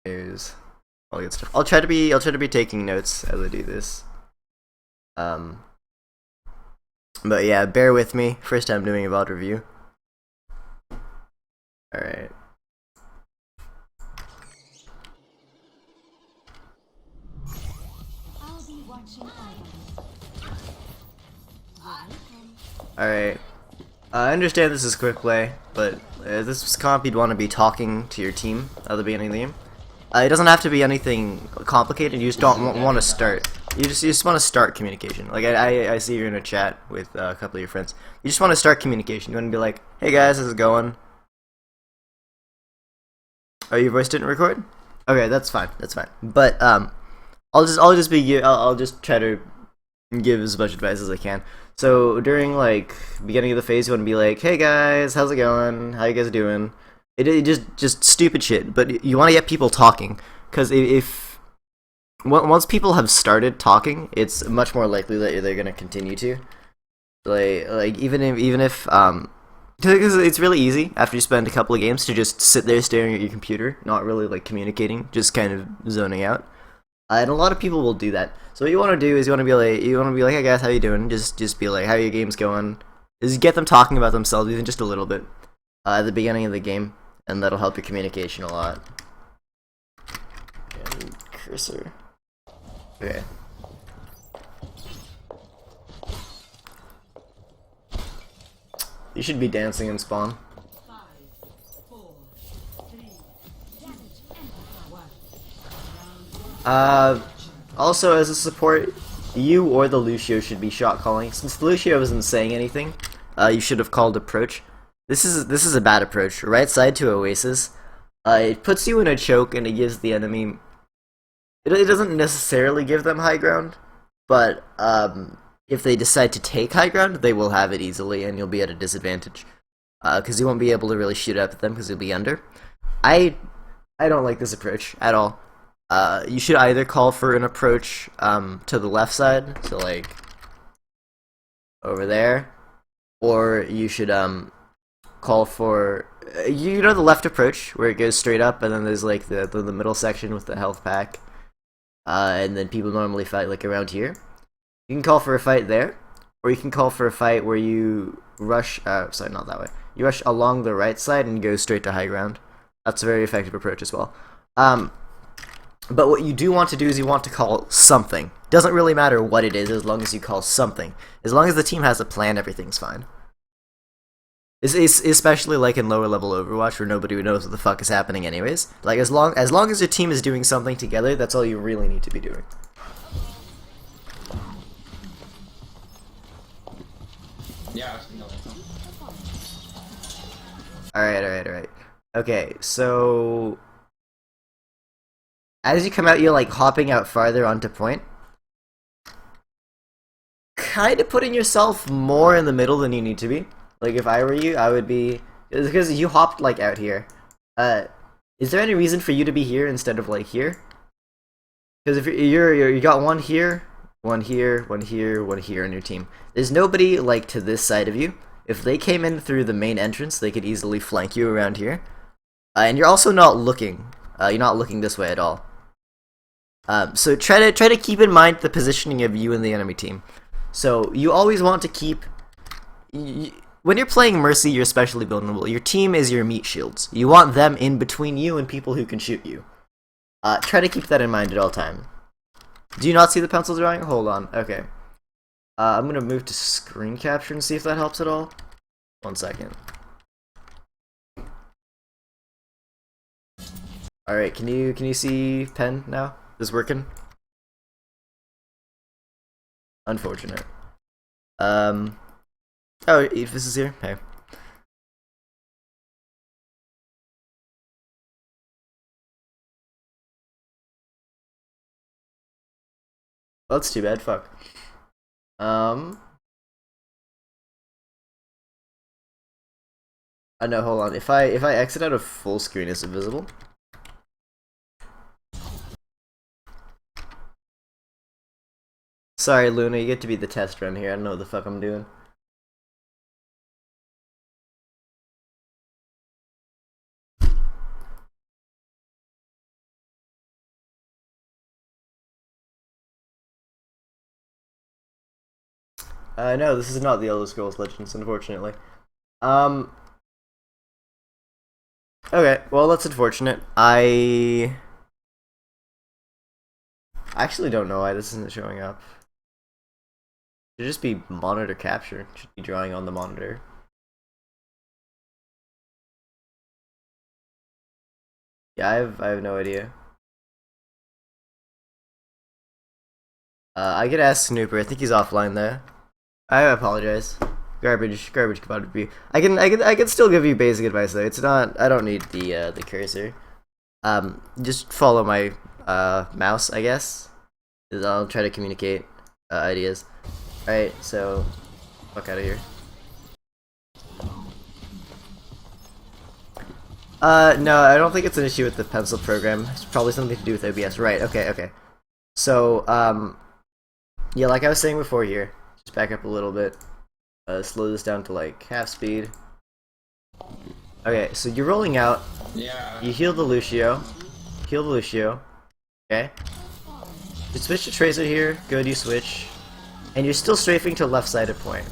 There's all good stuff. I'll try to be taking notes as I do this. Um, but yeah, bear with me. First time doing a VOD review. All right. All right. I understand this is quick play, but this comp you'd want to be talking to your team at the beginning of the game. It doesn't have to be anything complicated. You just don't want to start. You just want to start communication. Like I see you're in a chat with a couple of your friends. You just want to start communication. You want to be like, "Hey guys, how's it going?" Oh, your voice didn't record? Okay, that's fine. That's fine. But I'll just try to give as much advice as I can. So during like beginning of the phase, you want to be like, "Hey guys, how's it going? How you guys doing?" It just stupid shit, but you want to get people talking because if once people have started talking, it's much more likely that they're gonna continue to. Like even if because it's really easy after you spend a couple of games to just sit there staring at your computer, not really like communicating, just kind of zoning out. And a lot of people will do that. So what you want to do is you want to be like, "Hey guys, how you doing?" Just be like, "How are your games going?" Is get them talking about themselves even just a little bit at the beginning of the game, and that'll help your communication a lot. And cursor. Okay. You should be dancing in spawn. Also, as a support, you or the Lucio should be shot calling. Since the Lucio isn't saying anything, you should have called approach. This is a bad approach. Right side to Oasis. It puts you in a choke and it gives the enemy. It doesn't necessarily give them high ground, but if they decide to take high ground, they will have it easily, and you'll be at a disadvantage because you won't be able to really shoot up at them because you'll be under. I I don't like this approach at all. You should either call for an approach to the left side, so like over there, or you should call for you know the left approach where it goes straight up, and then there's like the middle section with the health pack, and then people normally fight like around here. You can call for a fight there, or you can call for a fight where you rush. Sorry, not that way. You rush along the right side and go straight to high ground. That's a very effective approach as well. But what you do want to do is you want to call something. Doesn't really matter what it is as long as you call something. As long as the team has a plan, everything's fine. It's especially like in lower level Overwatch where nobody knows what the fuck is happening anyways. Like as long as your team is doing something together, that's all you really need to be doing. Yeah. Alright. Okay, so as you come out, you're like hopping out farther onto point. Kind of putting yourself more in the middle than you need to be. Like if I were you, I would be because you hopped like out here. Is there any reason for you to be here instead of like here? Because if you got one here, one here, one here, one here on your team. There's nobody like to this side of you. If they came in through the main entrance, they could easily flank you around here. And you're also not looking. You're not looking this way at all. So try to keep in mind the positioning of you and the enemy team. So you always want to keep. When you're playing Mercy, you're especially vulnerable. Your team is your meat shields. You want them in between you and people who can shoot you. Try to keep that in mind at all times. Do you not see the pencil drawing? Hold on. Okay. I'm gonna move to screen capture and see if that helps at all. 1 second. All right. Can you see pen now? Is this working? Unfortunate. Oh, if this is here. Hey. Well, that's too bad. Fuck. No, hold on. If I exit out of full screen, is it visible? Sorry, Luna, you get to be the test run here. I don't know what the fuck I'm doing. No, this is not the Elder Scrolls Legends, unfortunately. Um. Okay, well that's unfortunate. I actually don't know why this isn't showing up. It should just be monitor capture. It should be drawing on the monitor. Yeah, I have no idea. I could ask Snooper. I think he's offline there. I apologize. Garbage commodity. I can still give you basic advice though. It's not. I don't need the cursor. Just follow my mouse, I guess. I'll try to communicate ideas. All right, so fuck out of here. No, I don't think it's an issue with the pencil program. It's probably something to do with OBS. Right. Okay. So yeah, like I was saying before here. Just back up a little bit. Slow this down to like half speed. Okay, so you're rolling out. Yeah. You heal the Lucio. Heal the Lucio. Okay. You switch to Tracer here. Good, you switch. And you're still strafing to left-sided point.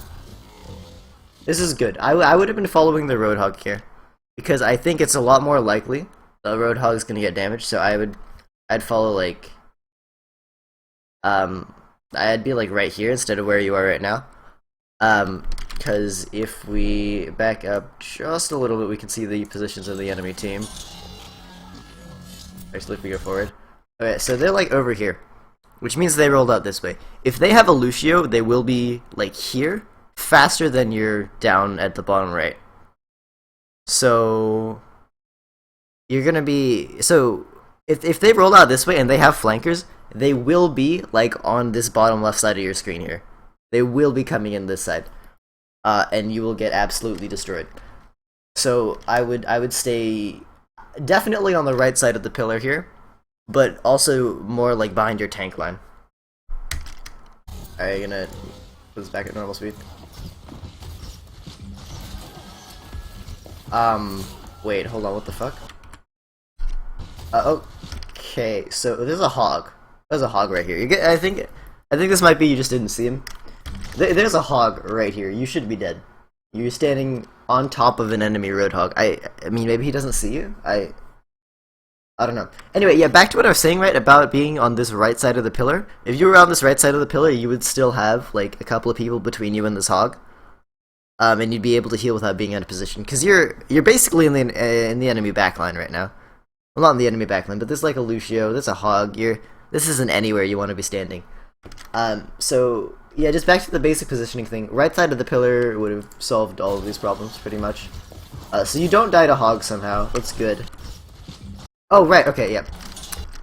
This is good. I would have been following the Roadhog here. Because I think it's a lot more likely the Roadhog is gonna get damaged, so I'd follow like I'd be like right here instead of where you are right now. Because if we back up just a little bit, we can see the positions of the enemy team. Actually, if we go forward. Okay, so they're like over here, which means they rolled out this way. If they have a Lucio, they will be like here, faster than you're down at the bottom right. So you're gonna be if they roll out this way and they have flankers, they will be like on this bottom left side of your screen here. They will be coming in this side, and you will get absolutely destroyed. So I would stay definitely on the right side of the pillar here, but also more like behind your tank line. Alright, gonna put this back at normal speed. Wait, hold on, what the fuck? Okay, so there's a hog. There's a hog right here. I think this might be you just didn't see him. There's a hog right here. You should be dead. You're standing on top of an enemy roadhog. I mean, maybe he doesn't see you? I don't know. Anyway, yeah, back to what I was saying, right, about being on this right side of the pillar. If you were on this right side of the pillar, you would still have, like, a couple of people between you and this hog. And you'd be able to heal without being out of position. Because you're basically in the enemy backline right now. Well, not in the enemy backline, but there's, like, a Lucio, there's a hog. This isn't anywhere you want to be standing. So yeah, just back to the basic positioning thing. Right side of the pillar would have solved all of these problems pretty much. So you don't die to hog somehow. That's good. Oh right, okay, yeah.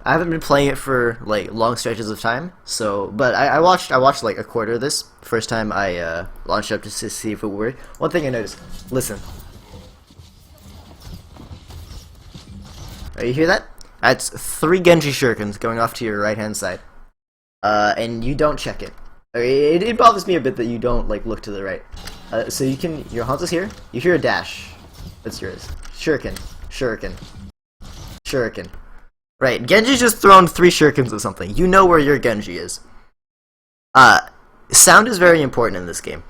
I haven't been playing it for like long stretches of time, so but I watched like a quarter of this first time I launched up to see if it worked. One thing I noticed. Listen. You hear that? That's 3 Genji shurikens going off to your right hand side. And you don't check it. It bothers me a bit that you don't like look to the right. So you can, your Hanzo's here. You hear a dash. That's yours. Shuriken, shuriken, shuriken. Right, Genji's just thrown 3 shurikens at something. You know where your Genji is. Sound is very important in this game.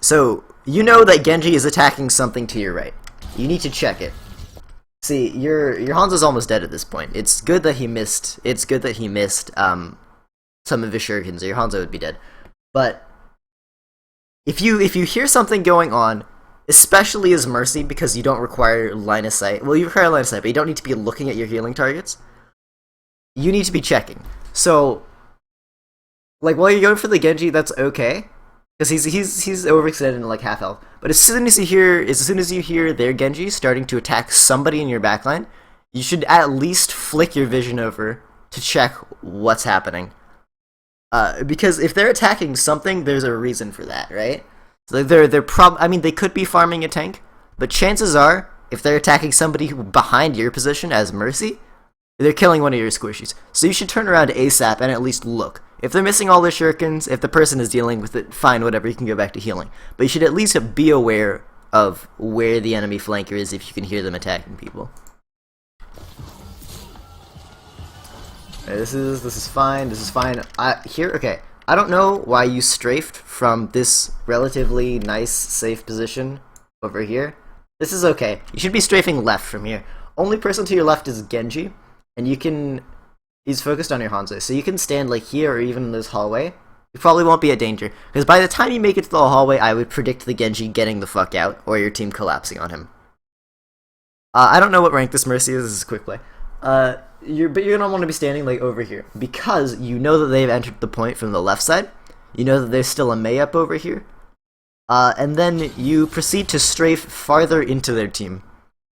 So you know that Genji is attacking something to your right. You need to check it. See, your Hanzo's almost dead at this point. It's good that he missed. It's good that he missed some of his shurikens, or your Hanzo would be dead. But if you hear something going on, especially as Mercy, because you don't require line of sight. Well, you require line of sight, but you don't need to be looking at your healing targets. You need to be checking. So, like while you're going for the Genji, that's okay, because he's overextended in like half health. But as soon as you hear their Genji starting to attack somebody in your backline, you should at least flick your vision over to check what's happening. Because if they're attacking something, there's a reason for that, right? So I mean, they could be farming a tank, but chances are, if they're attacking somebody behind your position as Mercy, they're killing one of your squishies. So you should turn around ASAP and at least look. If they're missing all their shurikens, if the person is dealing with it, fine, whatever, you can go back to healing. But you should at least be aware of where the enemy flanker is if you can hear them attacking people. This is fine. This is fine. Okay. I don't know why you strafed from this relatively nice, safe position over here. This is okay. You should be strafing left from here. Only person to your left is Genji, and you can... He's focused on your Hanzo, so you can stand like here or even in this hallway. You probably won't be a danger, because by the time you make it to the hallway, I would predict the Genji getting the fuck out, or your team collapsing on him. I don't know what rank this Mercy is. This is a quick play. But you're gonna want to be standing like over here, because you know that they've entered the point from the left side. You know that there's still a Mei up over here. And then you proceed to strafe farther into their team,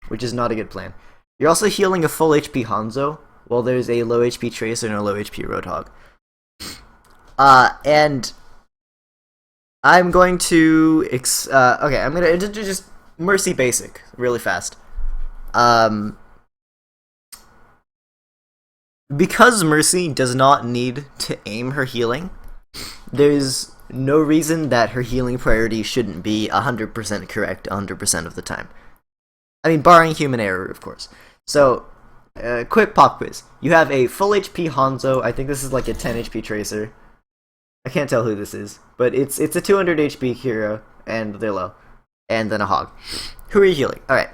which is not a good plan. You're also healing a full HP Hanzo, while there's a low HP Tracer and a low HP Roadhog. And I'm going to okay, I'm gonna just Mercy basic really fast. Because Mercy does not need to aim her healing, there's no reason that her healing priority shouldn't be 100% correct 100% of the time. I mean, barring human error, of course. So, quick pop quiz. You have a full HP Hanzo. I think this is like a 10 HP Tracer. I can't tell who this is, but it's a 200 HP hero, and they're low. And then a Hog. Who are you healing? Alright,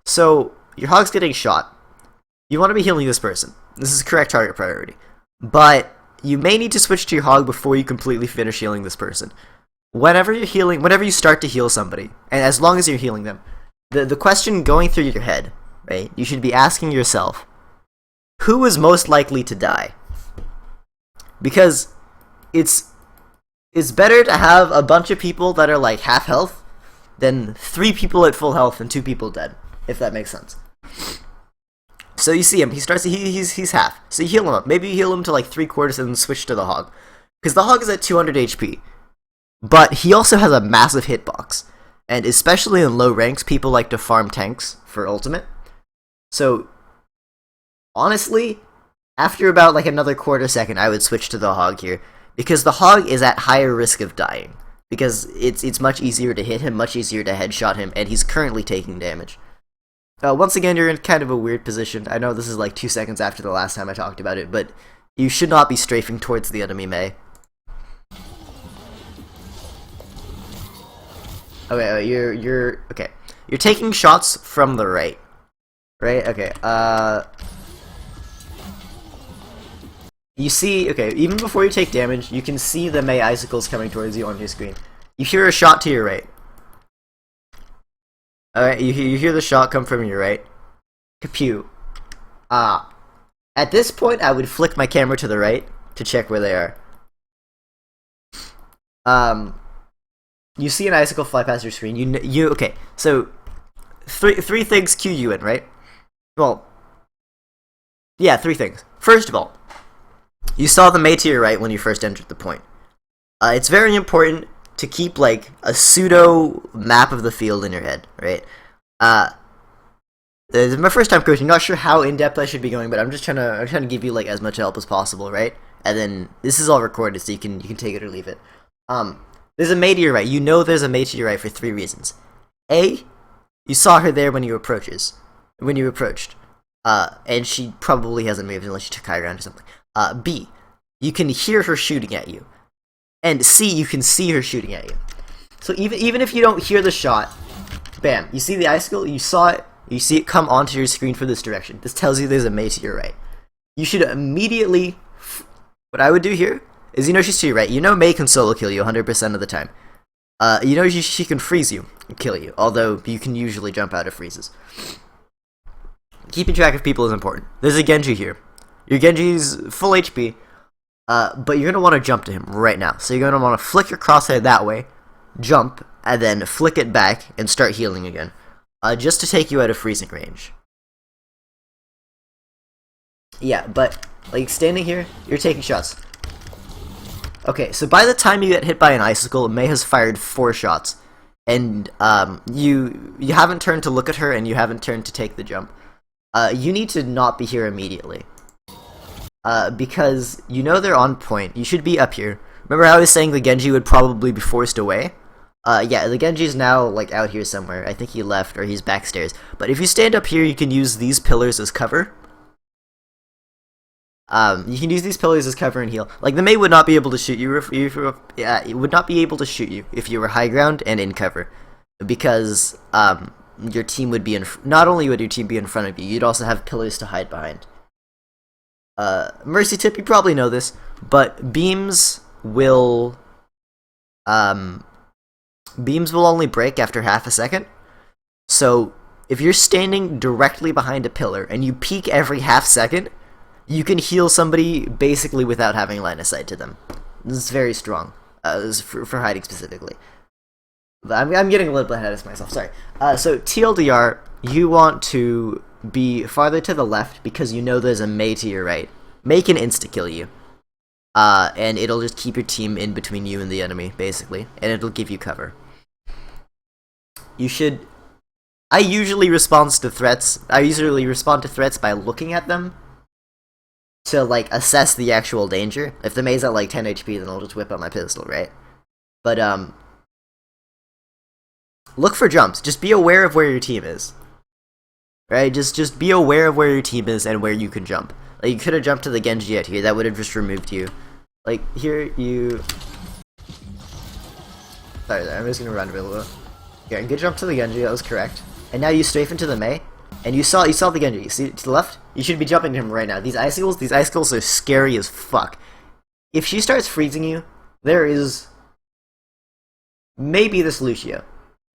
so your Hog's getting shot. You want to be healing this person. This is correct target priority. But you may need to switch to your Hog before you completely finish healing this person. Whenever you start to heal somebody, and as long as you're healing them, the question going through your head, right, you should be asking yourself, who is most likely to die? Because it's better to have a bunch of people that are like half health than 3 people at full health and 2 people dead, if that makes sense. So you see him, he's half. So you heal him up. Maybe you heal him to like 3/4 and then switch to the Hog. Because the Hog is at 200 HP. But he also has a massive hitbox. And especially in low ranks, people like to farm tanks for ultimate. So, honestly, after about like another quarter second, I would switch to the Hog here. Because the Hog is at higher risk of dying. Because it's much easier to hit him, much easier to headshot him, and he's currently taking damage. Once again, you're in kind of a weird position. I know this is like 2 seconds after the last time I talked about it, but you should not be strafing towards the enemy Mei. Okay, you're okay. You're taking shots from the right. Right? Okay, you see, okay, even before you take damage, you can see the Mei icicles coming towards you on your screen. You hear a shot to your right. Alright, you hear the shot come from your right. Kapew. At this point, I would flick my camera to the right to check where they are. You see an icicle fly past your screen. Okay, so three things cue you in, right? Well, yeah, 3 things. First of all, you saw the Mei to your right when you first entered the point. It's very important to keep like a pseudo map of the field in your head, right? This is my first time coaching. Not sure how in depth I should be going, but I'm trying to give you like as much help as possible, right? And then this is all recorded, so you can take it or leave it. There's a Mei to your right. You know there's a Mei to your right for 3 reasons. A, you saw her there when you approached, and she probably hasn't moved unless she took high ground or something. B, you can hear her shooting at you. And C, you can see her shooting at you. So even if you don't hear the shot, bam, you see the icicle, you saw it, you see it come onto your screen from this direction. This tells you there's a Mei to your right. You should immediately... What I would do here is, you know she's to your right. You know Mei can solo kill you 100% of the time. You know she can freeze you and kill you, although you can usually jump out of freezes. Keeping track of people is important. There's a Genji here. Your Genji's full HP. But you're going to want to jump to him right now. So you're going to want to flick your crosshair that way, jump, and then flick it back and start healing again. Just to take you out of freezing range. Yeah, but, like, standing here, you're taking shots. Okay, so by the time you get hit by an icicle, Mei has fired 4 shots. And, you haven't turned to look at her, and you haven't turned to take the jump. You need to not be here immediately. Because you know they're on point. You should be up here. Remember how I was saying the Genji would probably be forced away? Yeah, the Genji's now, like, out here somewhere. I think he left, or he's backstairs. But if you stand up here, you can use these pillars as cover. You can use these pillars as cover and heal. Like the Mei would not be able to shoot you yeah, it would not be able to shoot you if you were high ground and in cover, because your team would be not only would your team be in front of you, you'd also have pillars to hide behind. Mercy tip, you probably know this, but beams will only break after half a second. So if you're standing directly behind a pillar and you peek every half second, you can heal somebody basically without having line of sight to them. This is very strong. This is for hiding specifically. But I'm getting a little bit ahead of myself, sorry. So TLDR, you want to be farther to the left because you know there's a Mei to your right. Mei can insta-kill you. And it'll just keep your team in between you and the enemy, basically. And it'll give you cover. I usually respond to threats by looking at them to, like, assess the actual danger. If the Mei's at, like, 10 HP, then I'll just whip out my pistol, right? But, look for jumps. Just be aware of where your team is. Right? Just be aware of where your team is and where you can jump. Like, you could have jumped to the Genji out here. That would have just removed you. Like, here, you... Sorry, I'm just gonna run a little bit. Yeah, good jump to the Genji, that was correct. And now you strafe into the Mei. And you saw the Genji. You see to the left? You should be jumping to him right now. These icicles are scary as fuck. If she starts freezing you, there is maybe this Lucio.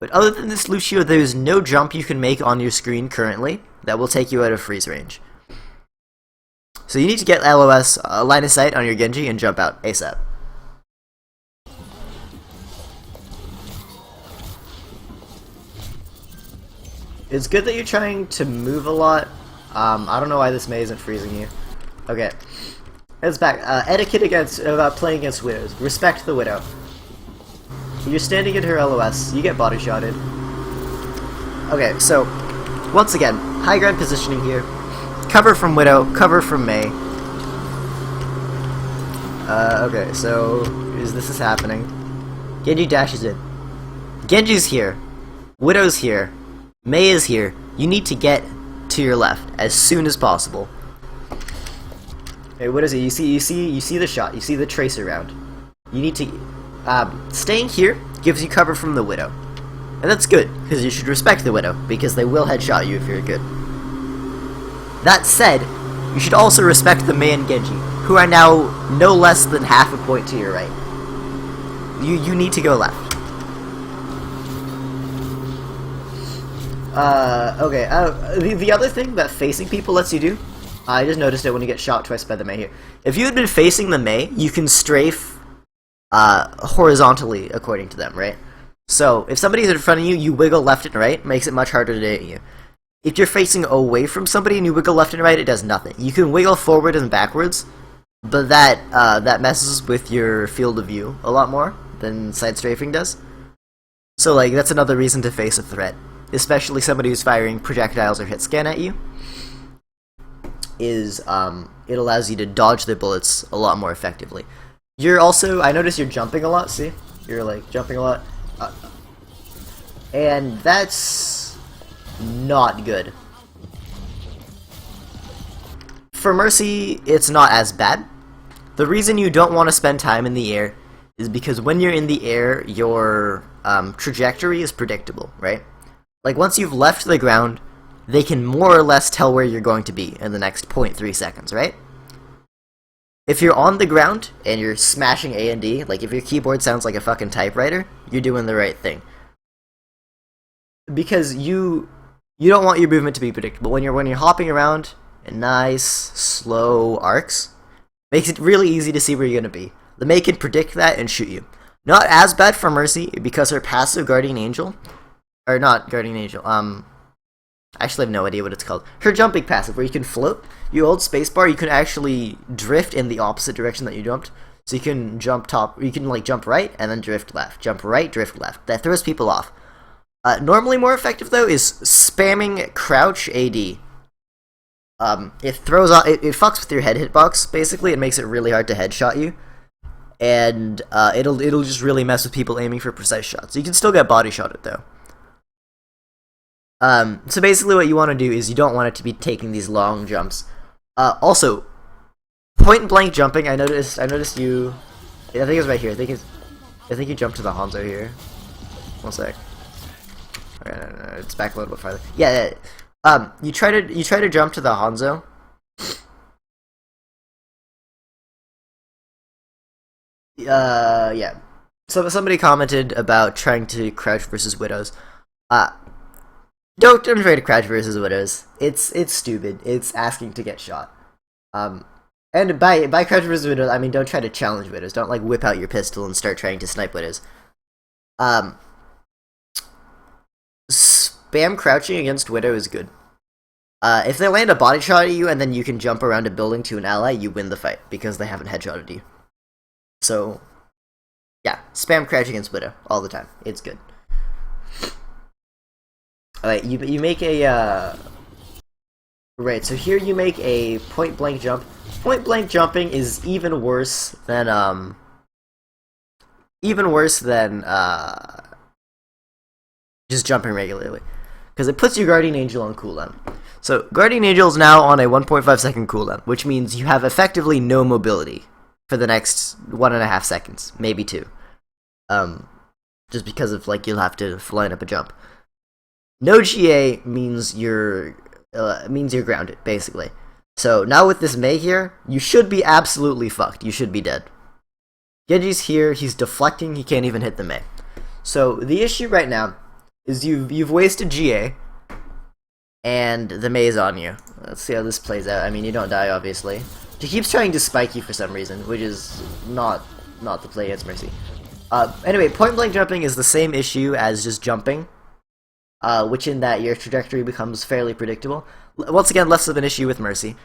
But other than this Lucio, there is no jump you can make on your screen currently that will take you out of freeze range. So you need to get LOS, line of sight on your Genji, and jump out ASAP. It's good that you're trying to move a lot. I don't know why this Mei isn't freezing you. Okay. It's back. Etiquette about playing against Widows. Respect the Widow. You're standing in her LOS. You get body shotted. Okay, so, once again, high ground positioning here. Cover from Widow, cover from Mei. Okay, so, this is happening. Genji dashes in. Genji's here. Widow's here. Mei is here. You need to get to your left as soon as possible. Hey, what is it? You see the shot. You see the tracer round. You need to... staying here gives you cover from the Widow. And that's good, because you should respect the Widow, because they will headshot you if you're good. That said, you should also respect the Mei and Genji, who are now no less than half a point to your right. You need to go left. Okay, the other thing that facing people lets you do, I just noticed it when you get shot twice by the Mei here. If you had been facing the Mei, you can strafe horizontally according to them, right? So, if somebody's in front of you, you wiggle left and right, makes it much harder to hit you. If you're facing away from somebody and you wiggle left and right, it does nothing. You can wiggle forward and backwards, but that messes with your field of view a lot more than side strafing does. So, like, that's another reason to face a threat, especially somebody who's firing projectiles or hit scan at you, is it allows you to dodge their bullets a lot more effectively. You're also, I notice you're jumping a lot, see? You're, like, jumping a lot. And that's not good. For Mercy, it's not as bad. The reason you don't want to spend time in the air is because when you're in the air, your trajectory is predictable, right? Like, once you've left the ground, they can more or less tell where you're going to be in the next 0.3 seconds, right? If you're on the ground and you're smashing A and D, like if your keyboard sounds like a fucking typewriter, you're doing the right thing. Because you don't want your movement to be predictable. When you're hopping around in nice, slow arcs, makes it really easy to see where you're gonna be. The Mei can predict that and shoot you. Not as bad for Mercy, because her passive Guardian Angel, or not Guardian Angel, I actually have no idea what it's called. Her jumping passive, where you can float, you hold spacebar, you can actually drift in the opposite direction that you jumped. So you can jump you can like jump right and then drift left. Jump right, drift left. That throws people off. Normally more effective though is spamming crouch AD. It throws off, it fucks with your head hitbox, basically. It makes it really hard to headshot you. And it'll just really mess with people aiming for precise shots. You can still get body shotted though. So basically what you want to do is you don't want it to be taking these long jumps. Also, point blank jumping. I noticed you. I think it's right here. I think you jumped to the Hanzo here. One sec. Okay, no, it's back a little bit farther. Yeah. You try to jump to the Hanzo. Yeah. So somebody commented about trying to crouch versus widows. Don't try to crouch versus widows. It's stupid. It's asking to get shot. And by crouch versus widows, I mean don't try to challenge widows. Don't like whip out your pistol and start trying to snipe widows. Spam crouching against widow is good. If they land a body shot at you and then you can jump around a building to an ally, you win the fight because they haven't headshotted you. So, yeah, spam crouch against widow all the time. It's good. Alright, you make a right. So here you make a point blank jump. Point blank jumping is even worse than just jumping regularly, because it puts your Guardian Angel on cooldown. So Guardian Angel is now on a 1.5 second cooldown, which means you have effectively no mobility for the next 1.5 seconds, maybe 2. Just because of like you'll have to line up a jump. No GA means you're grounded, basically. So now with this Mei here, you should be absolutely fucked. You should be dead. Genji's here, he's deflecting, he can't even hit the Mei. So the issue right now is you've wasted GA, and the Mei is on you. Let's see how this plays out. I mean, you don't die, obviously. She keeps trying to spike you for some reason, which is not the play against Mercy. Anyway, point blank jumping is the same issue as just jumping. Which in that your trajectory becomes fairly predictable. Once again, less of an issue with Mercy,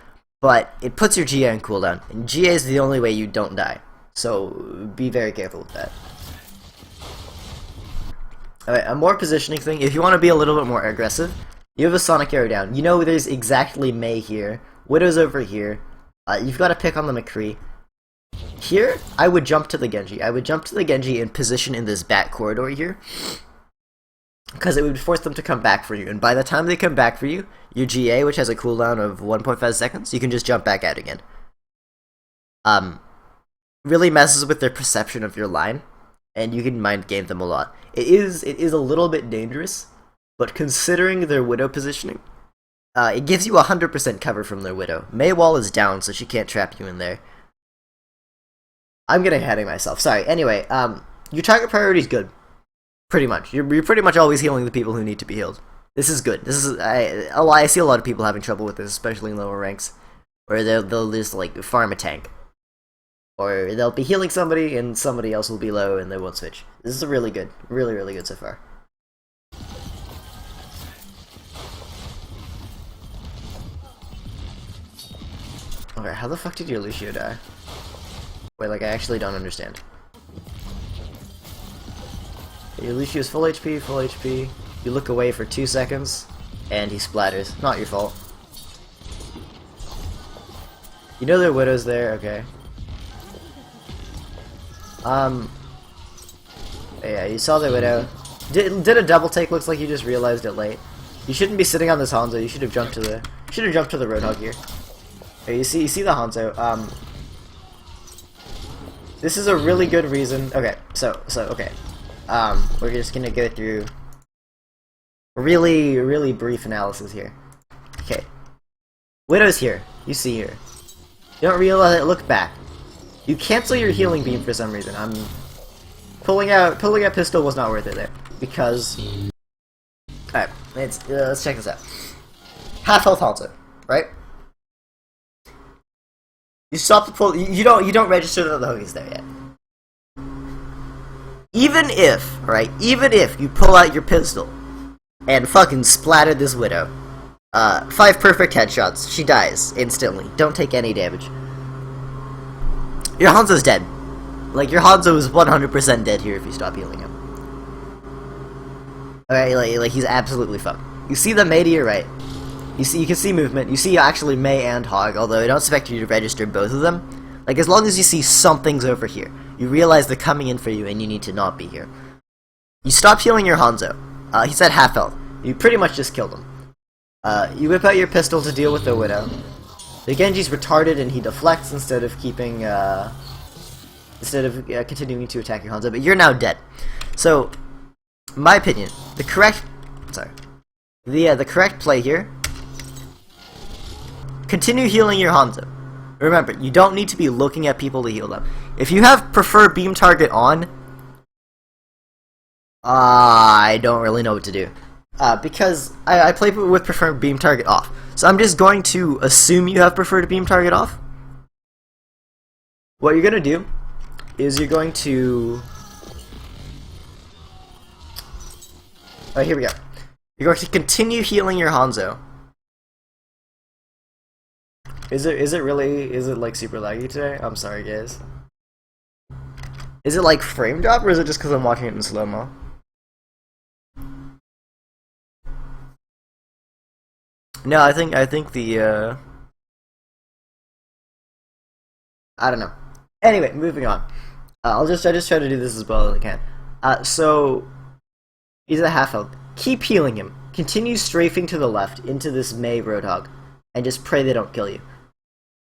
but it puts your GA on cooldown, and GA is the only way you don't die, so be very careful with that. Alright, a more positioning thing, if you want to be a little bit more aggressive, you have a Sonic Arrow down. You know there's exactly Mei here, Widow's over here, you've got to pick on the McCree. Here, I would jump to the Genji. I would jump to the Genji and position in this back corridor here, because it would force them to come back for you, and by the time they come back for you, your GA, which has a cooldown of 1.5 seconds, you can just jump back out again. Really messes with their perception of your line, and you can mind game them a lot. It is a little bit dangerous, but considering their Widow positioning, it gives you 100% cover from their Widow. Mei wall is down, so she can't trap you in there. I'm getting ahead of myself, sorry. Anyway, your target priority is good. Pretty much. You're pretty much always healing the people who need to be healed. This is good. This is I see a lot of people having trouble with this, especially in lower ranks, where they'll just like farm a tank, or they'll be healing somebody and somebody else will be low and they won't switch. This is really good, really good so far. Okay, how the fuck did your Lucio die? Wait, like I actually don't understand. Your Lucio's full HP, you look away for 2 seconds, and he splatters. Not your fault. You know their Widow's there, okay. Yeah, you saw their Widow. Did a double take, looks like you just realized it late. You shouldn't be sitting on this Hanzo, you should have jumped to the Roadhog here. Okay, you see the Hanzo. This is a really good reason. Okay, so okay. We're just gonna go through really brief analysis here. Okay. Widow's here. You see her. You don't realize it, look back. You cancel your healing beam for some reason. I'm pulling out pistol was not worth it there. Because alright, let's check this out. Half health Hanzo, right? You stop the pull, you don't register that the hook is there yet. Even if you pull out your pistol and fucking splatter this Widow, 5 perfect headshots, she dies instantly. Don't take any damage. Your Hanzo's dead. Like, your Hanzo is 100% dead here if you stop healing him. Alright, like he's absolutely fucked. You see the Mei to your right. You can see movement. You see actually Mei and Hog, although I don't expect you to register both of them. Like, as long as you see something's over here, you realize they're coming in for you and you need to not be here. You stop healing your Hanzo. He's at half health. You pretty much just killed him. You whip out your pistol to deal with the Widow. The Genji's retarded and he deflects instead of keeping, continuing to attack your Hanzo, but you're now dead. So, my opinion, the correct play here, continue healing your Hanzo. Remember, you don't need to be looking at people to heal them. If you have prefer beam target on, I don't really know what to do. Because I play with preferred beam target off. So I'm just going to assume you have preferred beam target off. What you're going to do is you're going to... Alright, here we go. You're going to continue healing your Hanzo. Is it like super laggy today? I'm sorry guys. Is it like frame drop or is it just because I'm watching it in slow-mo? No, I think the I don't know. Anyway, moving on. I just try to do this as well as I can. So he's at half health. Keep healing him. Continue strafing to the left into this Mei Roadhog, and just pray they don't kill you.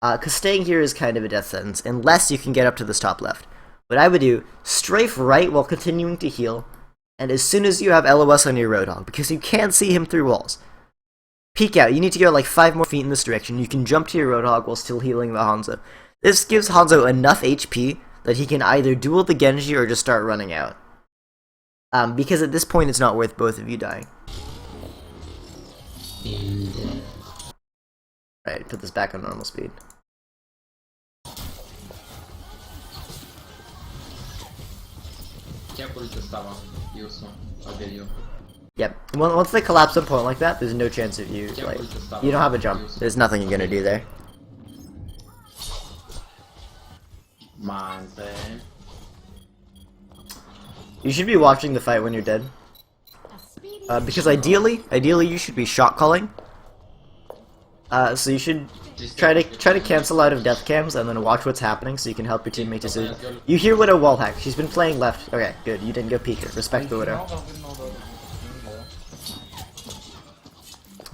Cause staying here is kind of a death sentence unless you can get up to this top left. What I would do: strafe right while continuing to heal, and as soon as you have LOS on your Roadhog, because you can't see him through walls. Peek out. You need to go like 5 more feet in this direction. You can jump to your Roadhog while still healing the Hanzo. This gives Hanzo enough HP that he can either duel the Genji or just start running out. Because at this point it's not worth both of you dying. Right, put this back on normal speed. Yep. Once they collapse on point like that, there's no chance of you, like, you don't have a jump. There's nothing you're gonna do there. You should be watching the fight when you're dead. Because ideally you should be shot calling. So you should try to cancel out of death cams and then watch what's happening so you can help your teammate decision. You hear Widow wall hack. She's been playing left. Okay, good. You didn't go peek her. Respect the Widow.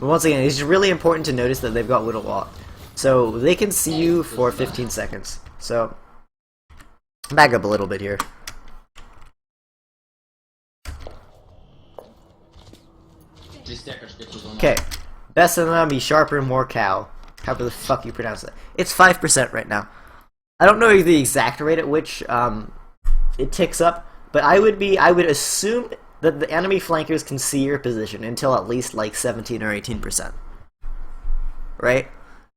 But once again, it's really important to notice that they've got Widow wall. So they can see you for 15 seconds. So back up a little bit here. Okay. Best enemy, sharper, more cow. However the fuck you pronounce it. It's 5% right now. I don't know the exact rate at which it ticks up, but I would assume that the enemy flankers can see your position until at least like 17 or 18%. Right?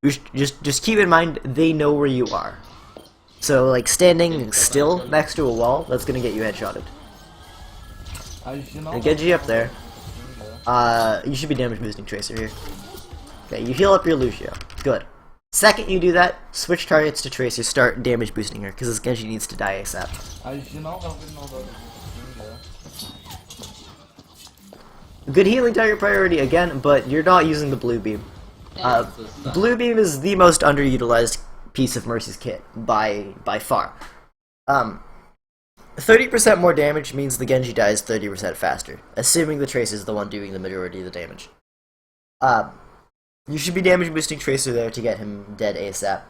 Just keep in mind they know where you are. So like standing still next to a wall, that's gonna get you headshotted. And Genji up there. You should be damage boosting Tracer here. Okay, you heal up your Lucio. Good. Second you do that, switch targets to Tracer, start damage boosting her, because this Genji needs to die ASAP. Good healing target priority again, but you're not using the blue beam. Blue beam is the most underutilized piece of Mercy's kit by far. 30% more damage means the Genji dies 30% faster, assuming the Tracer is the one doing the majority of the damage. You should be damage boosting Tracer there to get him dead ASAP.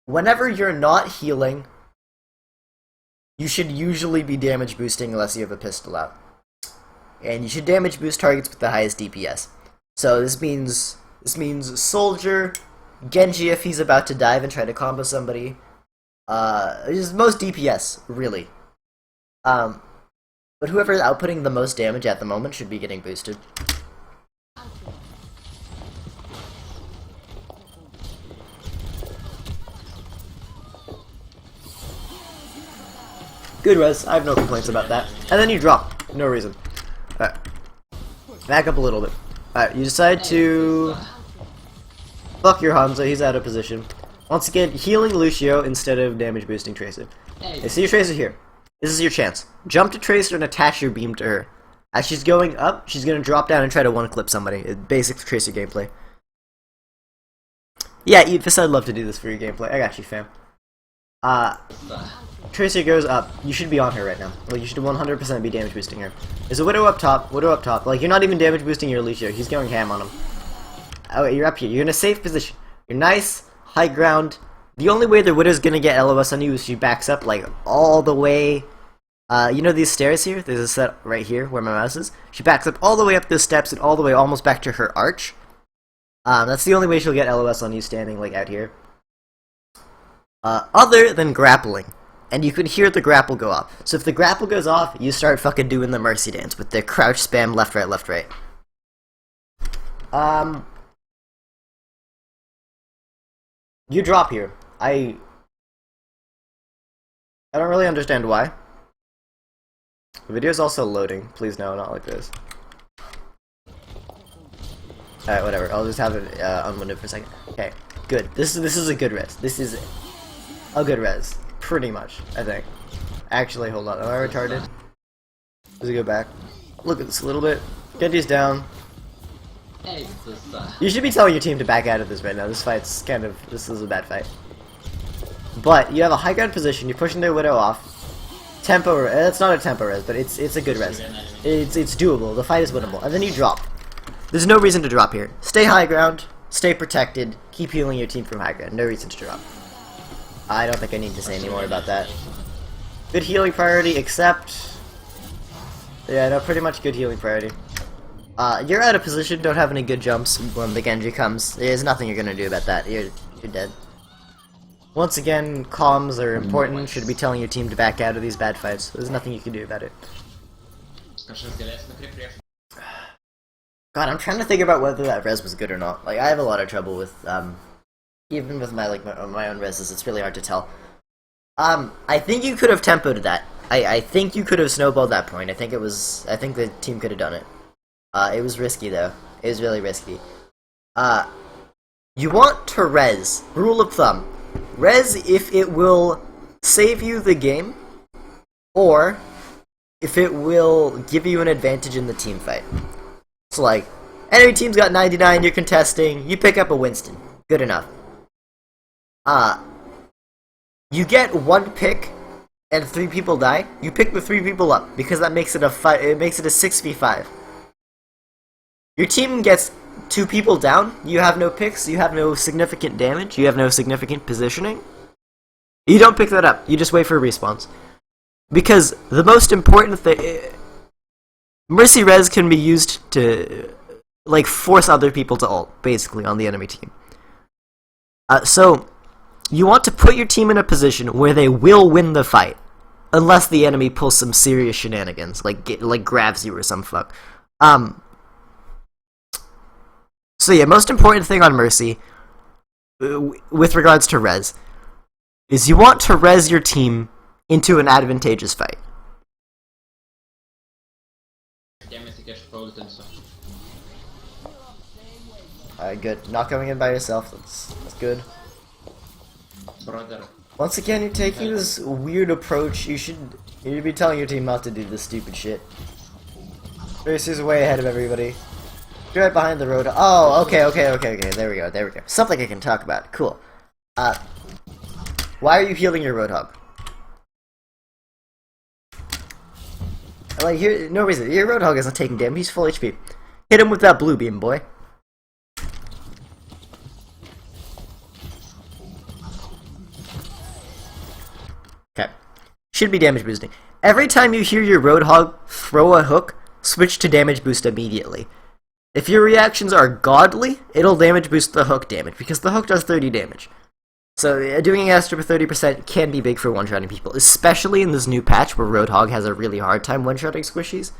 Whenever you're not healing, you should usually be damage boosting unless you have a pistol out. And you should damage boost targets with the highest DPS. So this means Soldier, Genji if he's about to dive and try to combo somebody. Just most DPS, really. But whoever's outputting the most damage at the moment should be getting boosted. Good res, I have no complaints about that. And then you drop, no reason. Alright. Back up a little bit. Alright, you decide to... fuck your Hanzo, he's out of position. Once again, healing Lucio instead of damage boosting Tracer. Okay, see your Tracer here. This is your chance. Jump to Tracer and attach your beam to her. As she's going up, she's going to drop down and try to one-clip somebody. It's basic Tracer gameplay. Yeah, Eatfist, I'd love to do this for your gameplay. I got you, fam. Tracer goes up. You should be on her right now. Like, you should 100% be damage boosting her. There's a Widow up top. Like, you're not even damage boosting your Lucio. He's going ham on him. Oh, you're up here. You're in a safe position. You're nice, high ground. The only way the Widow's gonna get LOS on you is she backs up like all the way. You know these stairs here? There's a set right here where my mouse is. She backs up all the way up the steps and all the way almost back to her arch. That's the only way she'll get LOS on you standing like out here. Other than grappling. And you can hear the grapple go off. So if the grapple goes off, you start fucking doing the mercy dance with the crouch spam left, right, left, right. You drop here. I don't really understand why. The video's also loading. Please no, not like this. Alright, whatever. I'll just have it unwindowed for a second. Okay, good. This is a good res. This is a good res. Pretty much, I think. Actually, hold on. Am I retarded? Does it go back? Look at this a little bit. Genji's down. You should be telling your team to back out of this right now. This fight's kind of... This is a bad fight. But, you have a high ground position. You're pushing the Widow off. Tempo... It's not a tempo res, but it's a good res. It's doable. The fight is winnable. And then you drop. There's no reason to drop here. Stay high ground. Stay protected. Keep healing your team from high ground. No reason to drop. I don't think I need to say any more about that. Good healing priority, except... Yeah, no, pretty much good healing priority. You're out of position, don't have any good jumps when the Genji comes. There's nothing you're gonna do about that. You're dead. Once again, comms are important. Should be telling your team to back out of these bad fights. There's nothing you can do about it. God, I'm trying to think about whether that res was good or not. Like, I have a lot of trouble with, even with my own reses, it's really hard to tell. I think you could have tempoed that. I think you could have snowballed that point. I think the team could have done it. It was risky though. It was really risky. You want to res. Rule of thumb. Res if it will save you the game, or if it will give you an advantage in the team fight. So like, enemy team's got 99, you're contesting, you pick up a Winston. Good enough. You get one pick and 3 people die. You pick the 3 people up because that makes it a 6v5. Your team gets 2 people down. You have no picks. You have no significant damage. You have no significant positioning. You don't pick that up. You just wait for respawns. Because the most important thing, Mercy Res can be used to like force other people to ult, basically, on the enemy team. So you want to put your team in a position where they will win the fight, unless the enemy pulls some serious shenanigans, like grabs you or some fuck. So yeah, most important thing on Mercy, with regards to res, is you want to res your team into an advantageous fight. Alright, good. Not going in by yourself, that's good. Brother. Once again, you're taking this weird approach. You should be telling your team not to do this stupid shit. Mercy's way ahead of everybody. You're right behind the road. Oh, okay. There we go. Something I can talk about. Cool. Why are you healing your Roadhog? Like, here, no reason. Your Roadhog isn't taking damage. He's full HP. Hit him with that blue beam, boy. Okay. Should be damage boosting. Every time you hear your Roadhog throw a hook, switch to damage boost immediately. If your reactions are godly, it'll damage boost the hook damage, because the hook does 30 damage. So doing extra for 30% can be big for one-shotting people, especially in this new patch where Roadhog has a really hard time one-shotting squishies.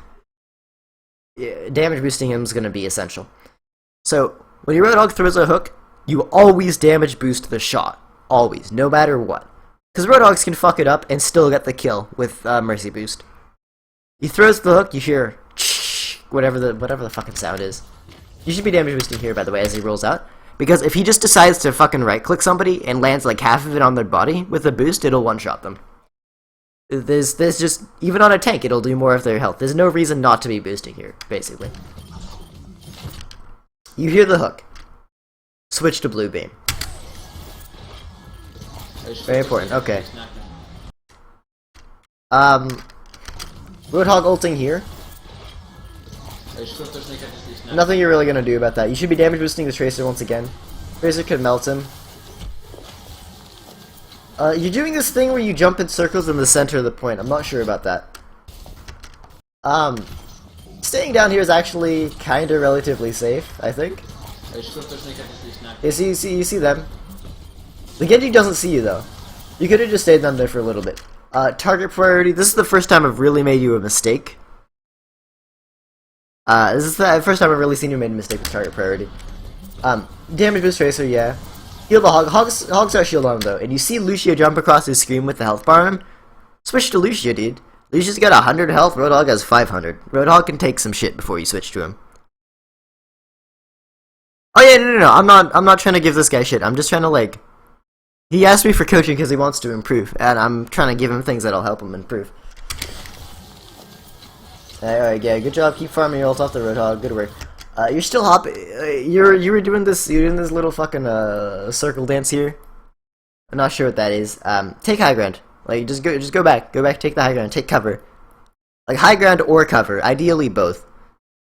Yeah, damage boosting him is going to be essential. So when your Roadhog throws a hook, you always damage boost the shot. Always, no matter what. Because Roadhogs can fuck it up and still get the kill with Mercy Boost. He throws the hook, you hear whatever the fucking sound is. You should be damage boosting here, by the way, as he rolls out. Because if he just decides to fucking right-click somebody and lands like half of it on their body with a boost, it'll one-shot them. There's just, even on a tank, it'll do more of their health. There's no reason not to be boosting here, basically. You hear the hook. Switch to blue beam. Very important, okay. Roadhog ulting here. Nothing you're really gonna do about that. You should be damage boosting the Tracer once again. Tracer could melt him. You're doing this thing where you jump in circles in the center of the point. I'm not sure about that. Staying down here is actually kinda relatively safe, I think. You see them? The Genji doesn't see you though. You could have just stayed down there for a little bit. Target priority. This is the first time I've really made you a mistake. This is the first time I've really seen you made a mistake with target priority. Damage boost Tracer, yeah. Heal the Hog. Hog's got shield on him though. And you see Lucio jump across his screen with the health bar on him. Switch to Lucio, dude. Lucio's got 100 health, Roadhog has 500. Roadhog can take some shit before you switch to him. Oh yeah, no. I'm not trying to give this guy shit. I'm just trying to like... He asked me for coaching because he wants to improve, and I'm trying to give him things that'll help him improve. Alright, yeah, good job. Keep farming your ult off the Roadhog. Good work. You're still hopping. You were doing this. You're doing this little fucking circle dance here. I'm not sure what that is. Take high ground. Like just go back. Go back. Take the high ground. Take cover. Like high ground or cover. Ideally both.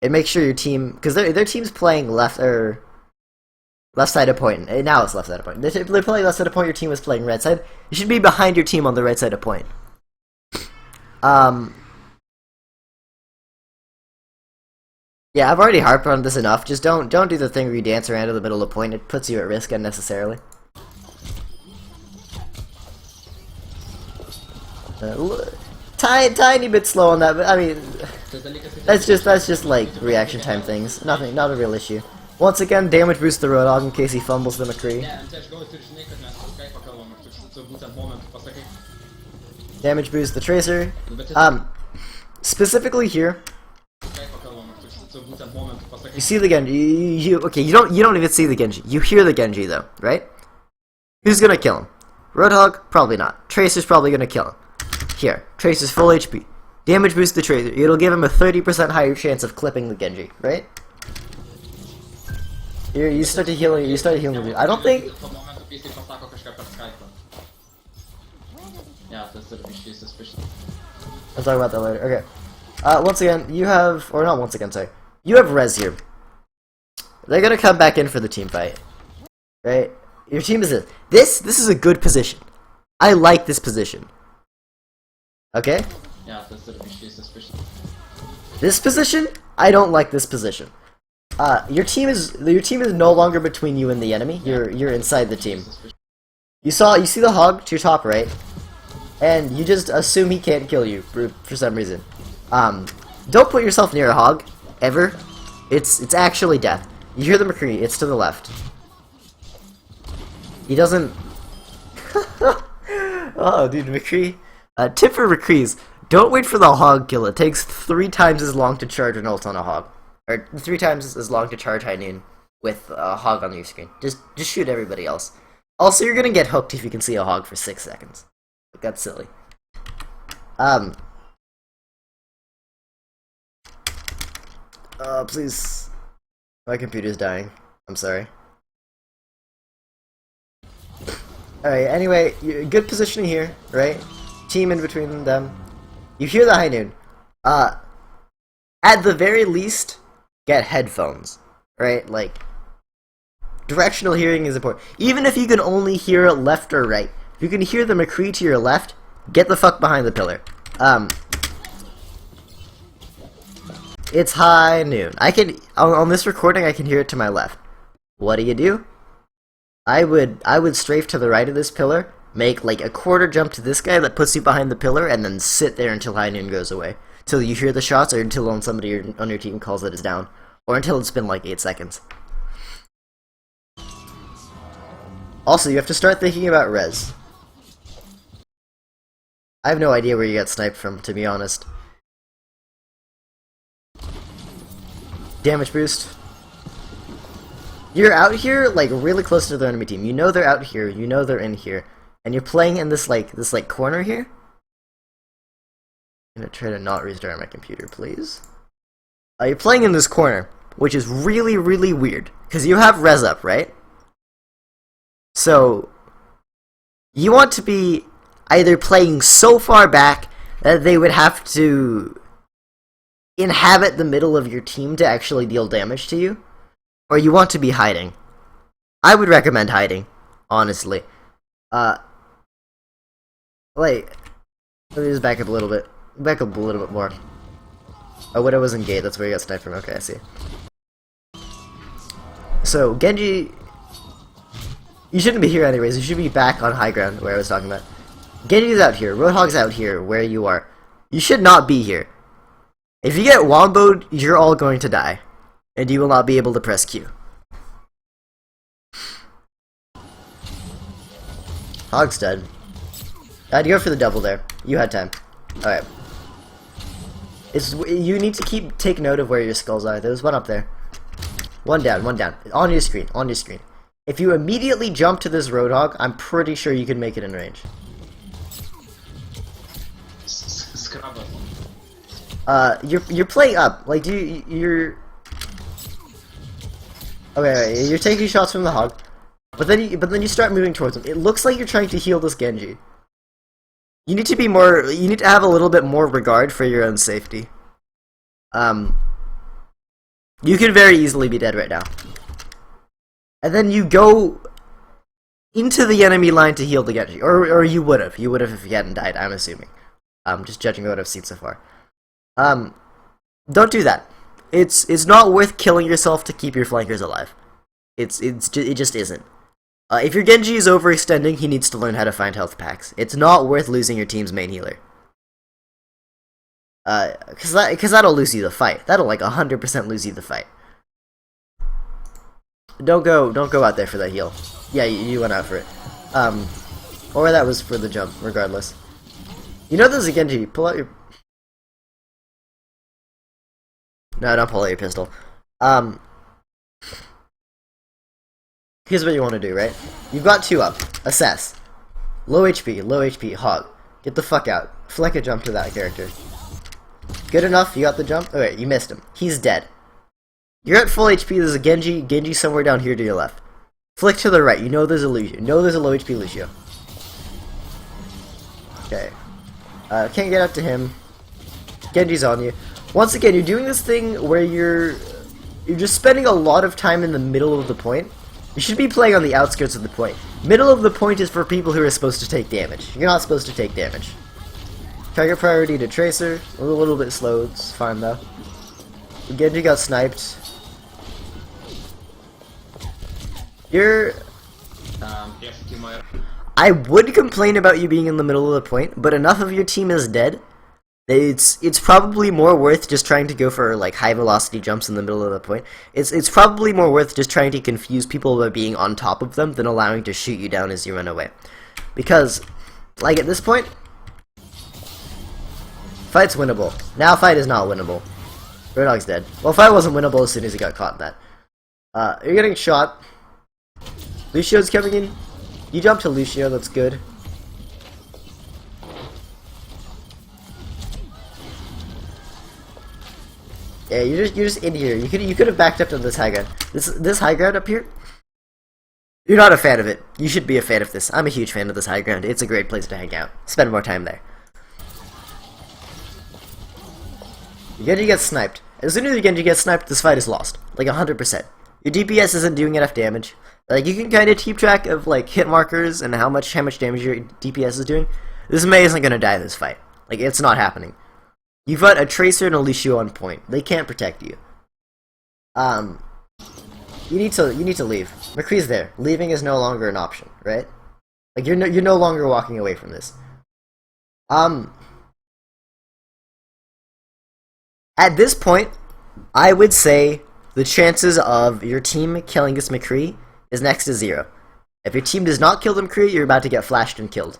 And make sure your team, because their team's playing left side of point. And now it's left side of point. They're playing left side of point. Your team was playing right side. You should be behind your team on the right side of point. Yeah, I've already harped on this enough. Just don't do the thing where you dance around in the middle of the point. It puts you at risk unnecessarily. Tiny bit slow on that, but I mean, that's just like reaction time things. Nothing, not a real issue. Once again, damage boost the Roadhog in case he fumbles the McCree. Damage boost the Tracer. Specifically here. You see the Genji. Okay, you don't even see the Genji. You hear the Genji though, right? Who's gonna kill him? Roadhog? Probably not. Tracer's probably gonna kill him. Here, Tracer's full HP. Damage boost the Tracer. It'll give him a 30% higher chance of clipping the Genji, right? You start to heal. You start healing him. I don't think. I'll talk about that later. Okay. Once again, you have, or not once again, sorry. You have res here. They're gonna come back in for the team fight, right? Your team is this. This is a good position. I like this position. Okay. This position, I don't like this position. Your team is no longer between you and the enemy. You're inside the team. You see the Hog to your top right, and you just assume he can't kill you for some reason. Don't put yourself near a Hog ever. It's actually death. You hear the McCree. It's to the left. He doesn't. Oh, dude, McCree. Tip for McCrees: don't wait for the Hog kill. It takes 3 times as long to charge an ult on a Hog, or 3 times as long to charge High Noon with a Hog on your screen. Just shoot everybody else. Also, you're gonna get hooked if you can see a Hog for 6 seconds. Like, that's silly. Please. My computer's dying. I'm sorry. Alright, anyway, good positioning here, right? Team in between them. You hear the High Noon. At the very least, get headphones, right? Like, directional hearing is important. Even if you can only hear left or right, if you can hear the McCree to your left, get the fuck behind the pillar. It's High Noon. I can on this recording I can hear it to my left. What do? I would strafe to the right of this pillar, make like a quarter jump to this guy that puts you behind the pillar, and then sit there until High Noon goes away. Till you hear the shots, or until somebody on your team calls that it's down. Or until it's been like 8 seconds. Also, you have to start thinking about res. I have no idea where you got sniped from, to be honest. Damage boost. You're out here, like, really close to the enemy team. You know they're out here, you know they're in here. And you're playing in this corner here. I'm gonna try to not restart my computer, please. You're playing in this corner, which is really, really weird. Because you have res up, right? So, you want to be either playing so far back that they would have to... inhabit the middle of your team to actually deal damage to you, or you want to be hiding. I would recommend hiding, honestly. Wait. Let me just back up a little bit. Back up a little bit more. Oh, Widow was in gate, that's where you got sniped from. Okay, I see. So, Genji... You shouldn't be here anyways, you should be back on high ground, where I was talking about. Genji's out here, Roadhog's out here, where you are. You should not be here. If you get womboed, you're all going to die. And you will not be able to press Q. Hog's dead. I'd go for the double there. You had time. Alright. You need to take note of where your skulls are. There's one up there. One down, one down. On your screen, on your screen. If you immediately jump to this Roadhog, I'm pretty sure you can make it in range. Scrubber. You're playing up. Like, you're... Okay, you're taking shots from the Hog. But then you start moving towards him. It looks like you're trying to heal this Genji. You need to be more... You need to have a little bit more regard for your own safety. You could very easily be dead right now. And then you go into the enemy line to heal the Genji. Or you would have. You would have if you hadn't died, I'm assuming. Just judging what I've seen so far. Don't do that. It's not worth killing yourself to keep your flankers alive. It just isn't. If your Genji is overextending, he needs to learn how to find health packs. It's not worth losing your team's main healer. Cause that'll lose you the fight. That'll like 100% lose you the fight. Don't go out there for that heal. Yeah, you went out for it. Or that was for the jump, regardless. You know there's a Genji. Pull out your... No, don't pull out your pistol. Here's what you want to do, right? You've got two up. Assess. Low HP, Hog. Get the fuck out. Flick a jump to that character. Good enough, you got the jump? Okay, you missed him. He's dead. You're at full HP, there's a Genji somewhere down here to your left. Flick to the right, you know there's a Lucio. You know there's a low HP Lucio. Okay. Can't get up to him. Genji's on you. Once again, you're doing this thing where you're just spending a lot of time in the middle of the point. You should be playing on the outskirts of the point. Middle of the point is for people who are supposed to take damage. You're not supposed to take damage. Target priority to Tracer. A little bit slow, it's fine though. Genji got sniped. I would complain about you being in the middle of the point, but enough of your team is dead. It's probably more worth just trying to go for like high velocity jumps in the middle of the point. It's probably more worth just trying to confuse people by being on top of them than allowing to shoot you down as you run away. Because, like at this point, fight's winnable. Now fight is not winnable. Roadhog's dead. Well, fight wasn't winnable as soon as he got caught in that. You're getting shot. Lucio's coming in. You jump to Lucio, that's good. Yeah, you're just in here. You could have backed up to this high ground. This high ground up here. You're not a fan of it. You should be a fan of this. I'm a huge fan of this high ground. It's a great place to hang out. Spend more time there. Genji gets sniped. As soon as your Genji gets sniped, this fight is lost. Like 100%. Your DPS isn't doing enough damage. Like you can kind of keep track of like hit markers and how much damage your DPS is doing. This Mei isn't gonna die in this fight. Like it's not happening. You've got a Tracer and a Lucio on point. They can't protect you. You need to leave. McCree's there. Leaving is no longer an option, right? Like you're no longer walking away from this. At this point, I would say the chances of your team killing this McCree is next to 0. If your team does not kill the McCree, you're about to get flashed and killed.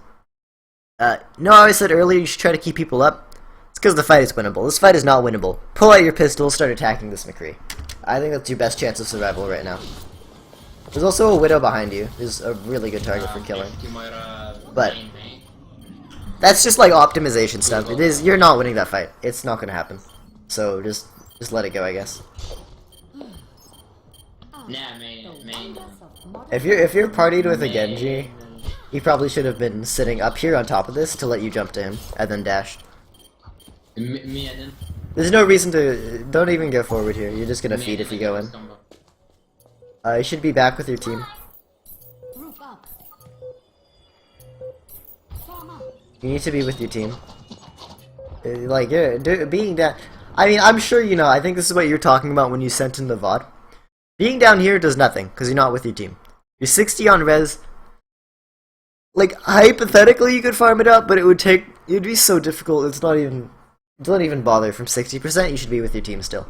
No, I said earlier you should try to keep people up. It's because the fight is winnable. This fight is not winnable. Pull out your pistol, start attacking this McCree. I think that's your best chance of survival right now. There's also a Widow behind you. Who's a really good target for killing. But that's just like optimization stuff. You're not winning that fight. It's not gonna happen. So just let it go, I guess. If you're partied with a Genji, he probably should have been sitting up here on top of this to let you jump to him and then dashed. Me, There's no reason to. Don't even go forward here. You're just gonna Nee, feed nee, if you nee, go dat in. is combo. You should be back with your team. Group up. Form up. You need to be with your team. Like, yeah, being down. I mean, I'm sure you know. I think this is what you're talking about when you sent in the VOD. Being down here does nothing because you're not with your team. You're 60 on res. Like, hypothetically, you could farm it up, but it would be so difficult. It's not even. Don't even bother. From 60%, you should be with your team still.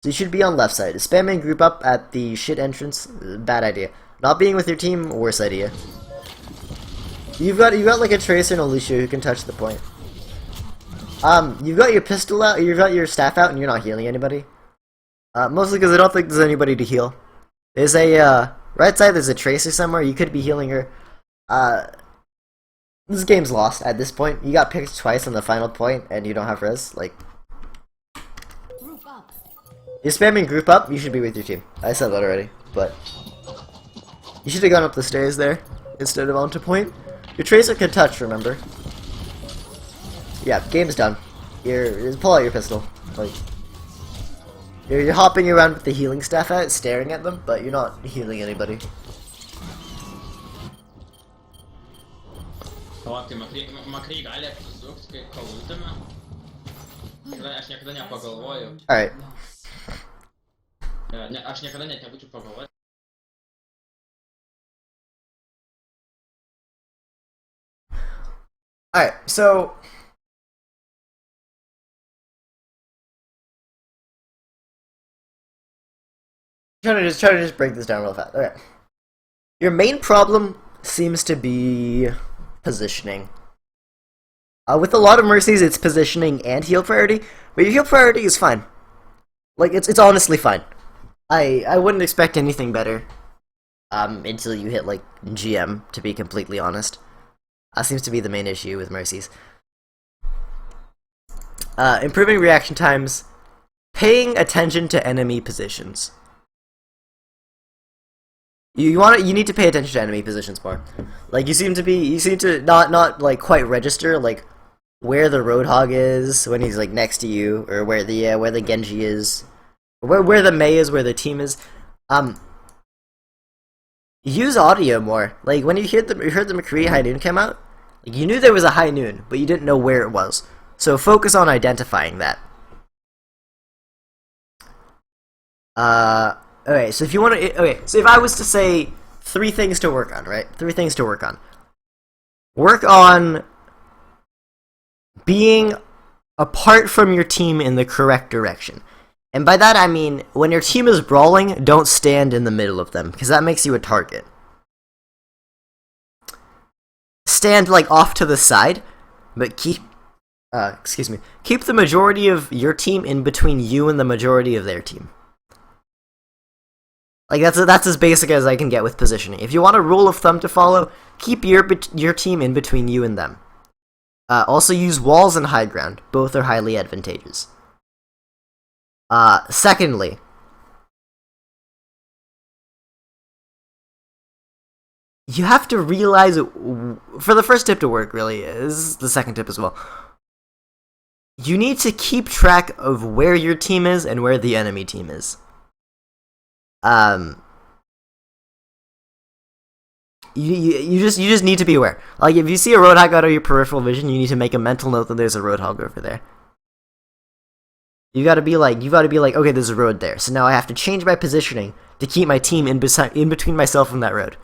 So you should be on left side. Spamming group up at the shit entrance, bad idea. Not being with your team, worse idea. You got like a Tracer and a Lucio who can touch the point. You've got your pistol out, you've got your staff out, and you're not healing anybody. Mostly because I don't think there's anybody to heal. There's a, right side, there's a Tracer somewhere, you could be healing her. This game's lost at this point. You got picked twice on the final point, and you don't have res, like... Group up. You're spamming group up, you should be with your team. I said that already, but... You should have gone up the stairs there, instead of onto point. Your Tracer can touch, remember? Yeah, game's done. Just pull out your pistol. Like... You're hopping around with the healing staff out, staring at them, but you're not healing anybody. O, ty, Makriga, ale produkty, kołty ma? Aż niekada nie pogołuję. Alright. Aż niekada nie budu pogołuję. Alright, so... Try to just break this down real fast. Okay. Your main problem seems to be positioning. With a lot of mercies, it's positioning and heal priority, but your heal priority is fine. Like, it's honestly fine. I wouldn't expect anything better. Until you hit, like, GM, to be completely honest. That seems to be the main issue with mercies. Improving reaction times. Paying attention to enemy positions. You need to pay attention to enemy positions more. Like, you seem to not like quite register like where the Roadhog is when he's like next to you, or where the Genji is, where the Mei is, where the team is. Use audio more. Like, when you heard the McCree High Noon come out, like, you knew there was a High Noon, but you didn't know where it was. So focus on identifying that. Okay, so if you want to... Okay, so if I was to say 3 things to work on, right? 3 things to work on. Work on being apart from your team in the correct direction. And by that I mean, when your team is brawling, don't stand in the middle of them, because that makes you a target. Stand, like, off to the side, but keep the majority of your team in between you and the majority of their team. Like, that's as basic as I can get with positioning. If you want a rule of thumb to follow, keep your team in between you and them. Also use walls and high ground. Both are highly advantageous. Secondly, you have to realize, for the first tip to work, really, this is the second tip as well. You need to keep track of where your team is and where the enemy team is. You just need to be aware. Like, if you see a Roadhog out of your peripheral vision, you need to make a mental note that there's a Roadhog over there. You gotta be like, okay, there's a road there, so now I have to change my positioning to keep my team in between myself and that road.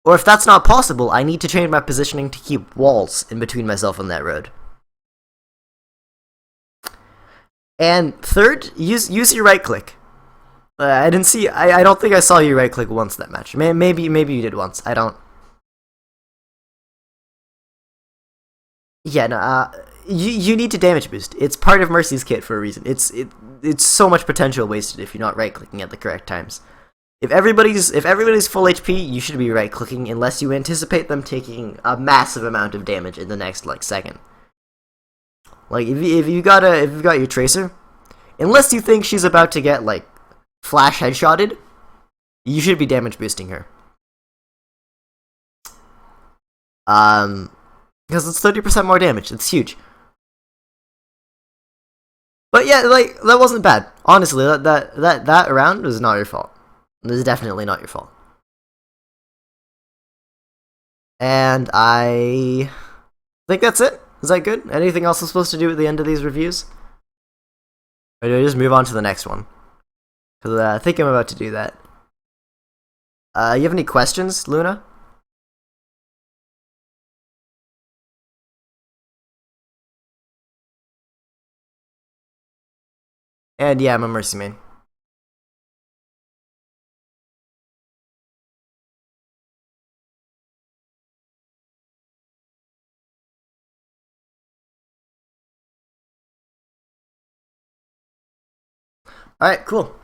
Or if that's not possible, I need to change my positioning to keep walls in between myself and that road. And third, use your right click. I didn't see. I don't think I saw you right click once that match. Maybe you did once. I don't. Yeah, no. You need to damage boost. It's part of Mercy's kit for a reason. It's so much potential wasted if you're not right clicking at the correct times. If everybody's full HP, you should be right clicking unless you anticipate them taking a massive amount of damage in the next like second. Like, if you got your Tracer, unless you think she's about to get like flash headshotted, you should be damage boosting her. Because it's 30% more damage. It's huge. But yeah, like, that wasn't bad. Honestly, that round was not your fault. It was definitely not your fault. And I think that's it. Is that good? Anything else I'm supposed to do at the end of these reviews? Or do I just move on to the next one? Because I think I'm about to do that. You have any questions, Luna? And yeah, I'm a mercy main. Alright, cool.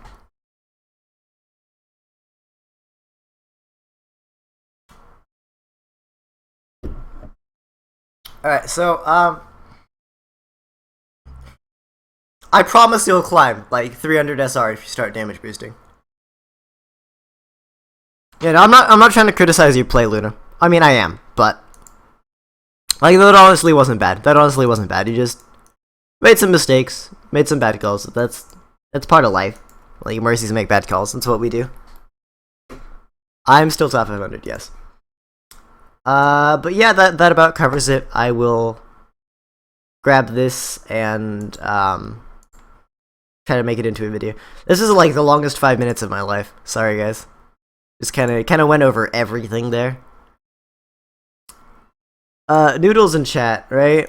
Alright, so, I promise you'll climb, like, 300 SR if you start damage boosting. Yeah, no, I'm not trying to criticize your play, Luna. I mean, I am, but... Like, that honestly wasn't bad. That honestly wasn't bad. You just made some mistakes, made some bad calls. That's part of life. Like, mercies make bad calls. That's what we do. I'm still top 500, yes. But yeah, that about covers it. I will grab this and, try to make it into a video. This is like the longest 5 minutes of my life. Sorry, guys. Just kind of went over everything there. Noodles in chat, right?